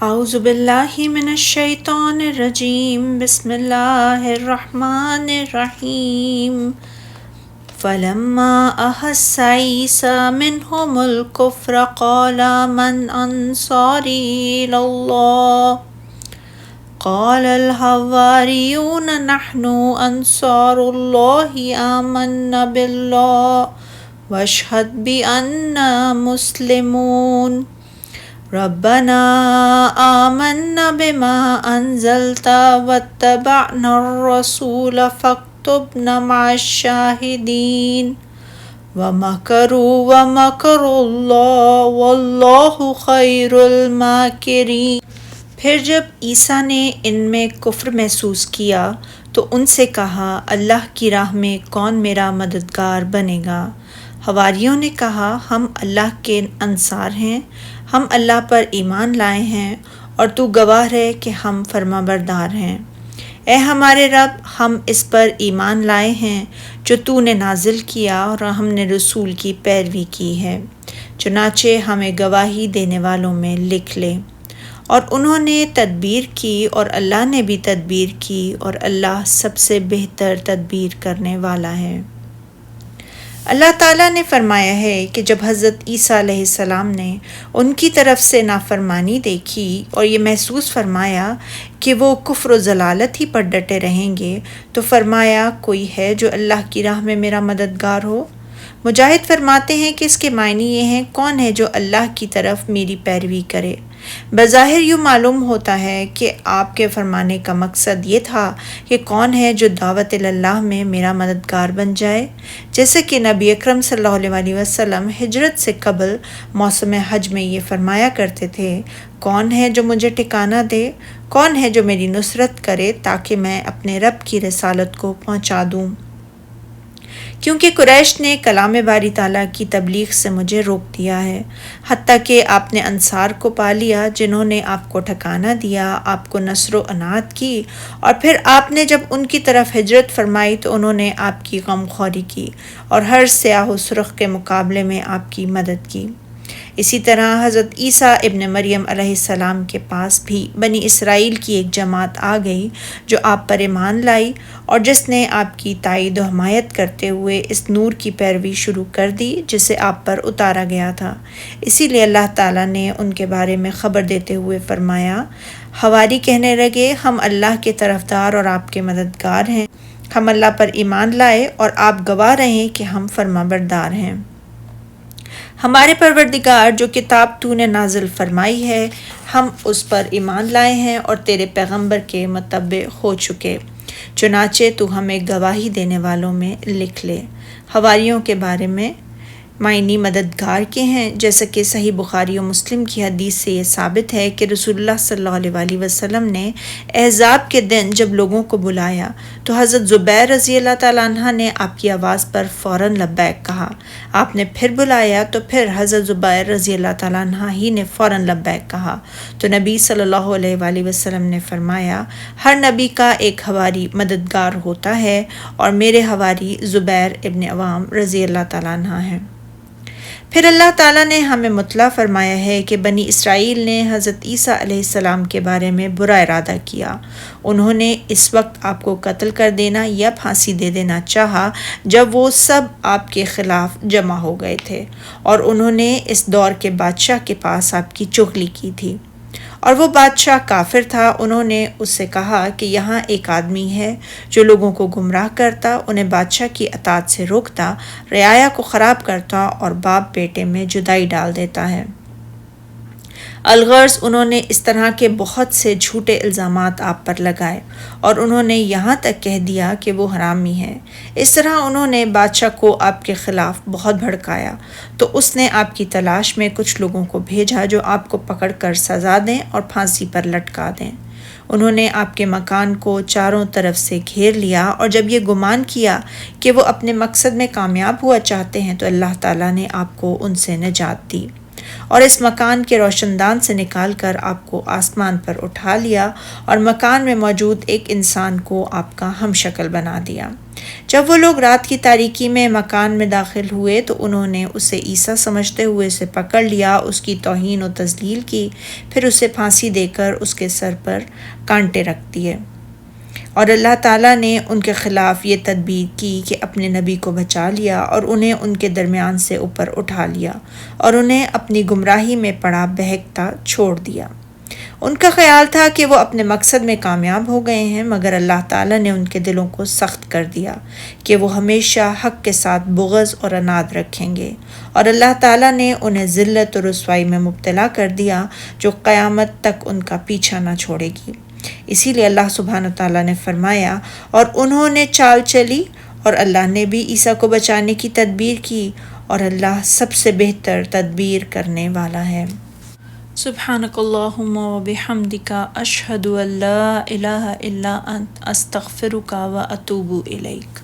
اعوذ باللہ من الشیطان الرجیم بسم اللہ الرحمن الرحیم فلما احس عیسیٰ منہم الکفر قال من انصاری الی اللہ قال الحواریون نحن انصار اللہ آمنا باللہ واشہد بأننا مسلمون ربنا آمنا بما انزلت واتبعنا الرسول فاکتبنا مع الشاہدین ومکروا ومکر اللہ واللہ خیر الماکرین۔ پھر جب عیسیٰ نے ان میں کفر محسوس کیا تو ان سے کہا، اللہ کی راہ میں کون میرا مددگار بنے گا؟ حواریوں نے کہا، ہم اللہ کے انصار ہیں، ہم اللہ پر ایمان لائے ہیں اور تو گواہ ہے کہ ہم فرما بردار ہیں۔ اے ہمارے رب، ہم اس پر ایمان لائے ہیں جو تو نے نازل کیا اور ہم نے رسول کی پیروی کی ہے، چنانچہ ہمیں گواہی دینے والوں میں لکھ لے۔ اور انہوں نے تدبیر کی اور اللہ نے بھی تدبیر کی اور اللہ سب سے بہتر تدبیر کرنے والا ہے۔ اللہ تعالیٰ نے فرمایا ہے کہ جب حضرت عیسیٰ علیہ السلام نے ان کی طرف سے نافرمانی دیکھی اور یہ محسوس فرمایا کہ وہ کفر و ضلالت ہی پر ڈٹے رہیں گے تو فرمایا، کوئی ہے جو اللہ کی راہ میں میرا مددگار ہو؟ مجاہد فرماتے ہیں کہ اس کے معنی یہ ہیں، کون ہے جو اللہ کی طرف میری پیروی کرے؟ بظاہر یوں معلوم ہوتا ہے کہ آپ کے فرمانے کا مقصد یہ تھا کہ کون ہے جو دعوت اللہ میں میرا مددگار بن جائے، جیسے کہ نبی اکرم صلی اللہ علیہ وسلم ہجرت سے قبل موسم حج میں یہ فرمایا کرتے تھے، کون ہے جو مجھے ٹھکانہ دے، کون ہے جو میری نصرت کرے تاکہ میں اپنے رب کی رسالت کو پہنچا دوں۔ کیونکہ قریش نے کلام باری تعالیٰ کی تبلیغ سے مجھے روک دیا ہے، حتیٰ کہ آپ نے انصار کو پا لیا جنہوں نے آپ کو ٹھکانہ دیا، آپ کو نصر و عنایت کی، اور پھر آپ نے جب ان کی طرف ہجرت فرمائی تو انہوں نے آپ کی غمخوری کی اور ہر سیاہ و سرخ کے مقابلے میں آپ کی مدد کی۔ اسی طرح حضرت عیسیٰ ابن مریم علیہ السلام کے پاس بھی بنی اسرائیل کی ایک جماعت آ گئی جو آپ پر ایمان لائی اور جس نے آپ کی تائید و حمایت کرتے ہوئے اس نور کی پیروی شروع کر دی جسے آپ پر اتارا گیا تھا۔ اسی لیے اللہ تعالیٰ نے ان کے بارے میں خبر دیتے ہوئے فرمایا، حواری کہنے لگے، ہم اللہ کے طرفدار اور آپ کے مددگار ہیں، ہم اللہ پر ایمان لائے اور آپ گواہ رہیں کہ ہم فرما بردار ہیں۔ ہمارے پروردگار جو کتاب تو نے نازل فرمائی ہے، ہم اس پر ایمان لائے ہیں اور تیرے پیغمبر کے متبع ہو چکے، چنانچہ تو ہمیں گواہی دینے والوں میں لکھ لے۔ حواریوں کے بارے میں معنی مددگار کے ہیں، جیسا کہ صحیح بخاری و مسلم کی حدیث سے یہ ثابت ہے کہ رسول اللہ صلی اللہ علیہ وسلم نے احزاب کے دن جب لوگوں کو بلایا تو حضرت زبیر رضی اللہ تعالیٰ عنہ نے آپ کی آواز پر فوراً لبیک کہا، آپ نے پھر بلایا تو پھر حضرت زبیر رضی اللہ تعالیٰ عنہ ہی نے فوراً لبیک کہا، تو نبی صلی اللہ علیہ وسلم نے فرمایا، ہر نبی کا ایک حواری مددگار ہوتا ہے اور میرے حواری زبیر ابن عوام رضی اللہ تعالیٰ عنہ ہیں۔ پھر اللہ تعالیٰ نے ہمیں مطلع فرمایا ہے کہ بنی اسرائیل نے حضرت عیسیٰ علیہ السلام کے بارے میں برا ارادہ کیا، انہوں نے اس وقت آپ کو قتل کر دینا یا پھانسی دے دینا چاہا جب وہ سب آپ کے خلاف جمع ہو گئے تھے اور انہوں نے اس دور کے بادشاہ کے پاس آپ کی چغلی کی تھی، اور وہ بادشاہ کافر تھا۔ انہوں نے اس سے کہا کہ یہاں ایک آدمی ہے جو لوگوں کو گمراہ کرتا، انہیں بادشاہ کی اطاعت سے روکتا، رعایا کو خراب کرتا اور باپ بیٹے میں جدائی ڈال دیتا ہے۔ الغرض انہوں نے اس طرح کے بہت سے جھوٹے الزامات آپ پر لگائے اور انہوں نے یہاں تک کہہ دیا کہ وہ حرامی ہے۔ اس طرح انہوں نے بادشاہ کو آپ کے خلاف بہت بھڑکایا تو اس نے آپ کی تلاش میں کچھ لوگوں کو بھیجا جو آپ کو پکڑ کر سزا دیں اور پھانسی پر لٹکا دیں۔ انہوں نے آپ کے مکان کو چاروں طرف سے گھیر لیا اور جب یہ گمان کیا کہ وہ اپنے مقصد میں کامیاب ہوا چاہتے ہیں تو اللہ تعالیٰ نے آپ کو ان سے نجات دی اور اس مکان کے روشن دان سے نکال کر آپ کو آسمان پر اٹھا لیا اور مکان میں موجود ایک انسان کو آپ کا ہم شکل بنا دیا۔ جب وہ لوگ رات کی تاریکی میں مکان میں داخل ہوئے تو انہوں نے اسے عیسیٰ سمجھتے ہوئے اسے پکڑ لیا، اس کی توہین و تذلیل کی، پھر اسے پھانسی دے کر اس کے سر پر کانٹے رکھ دیے۔ اور اللہ تعالیٰ نے ان کے خلاف یہ تدبیر کی کہ اپنے نبی کو بچا لیا اور انہیں ان کے درمیان سے اوپر اٹھا لیا اور انہیں اپنی گمراہی میں پڑا بہکتا چھوڑ دیا۔ ان کا خیال تھا کہ وہ اپنے مقصد میں کامیاب ہو گئے ہیں، مگر اللہ تعالیٰ نے ان کے دلوں کو سخت کر دیا کہ وہ ہمیشہ حق کے ساتھ بغض اور عناد رکھیں گے، اور اللہ تعالیٰ نے انہیں ذلت اور رسوائی میں مبتلا کر دیا جو قیامت تک ان کا پیچھا نہ چھوڑے گی۔ اسی لیے اللہ سبحانہ تعالیٰ نے فرمایا، اور انہوں نے چال چلی اور اللہ نے بھی عیسیٰ کو بچانے کی تدبیر کی، اور اللہ سب سے بہتر تدبیر کرنے والا ہے۔ سبحانک اللہم و بحمدک، اشہد ان لا الہ الا انت، استغفرک و اتوب الیک۔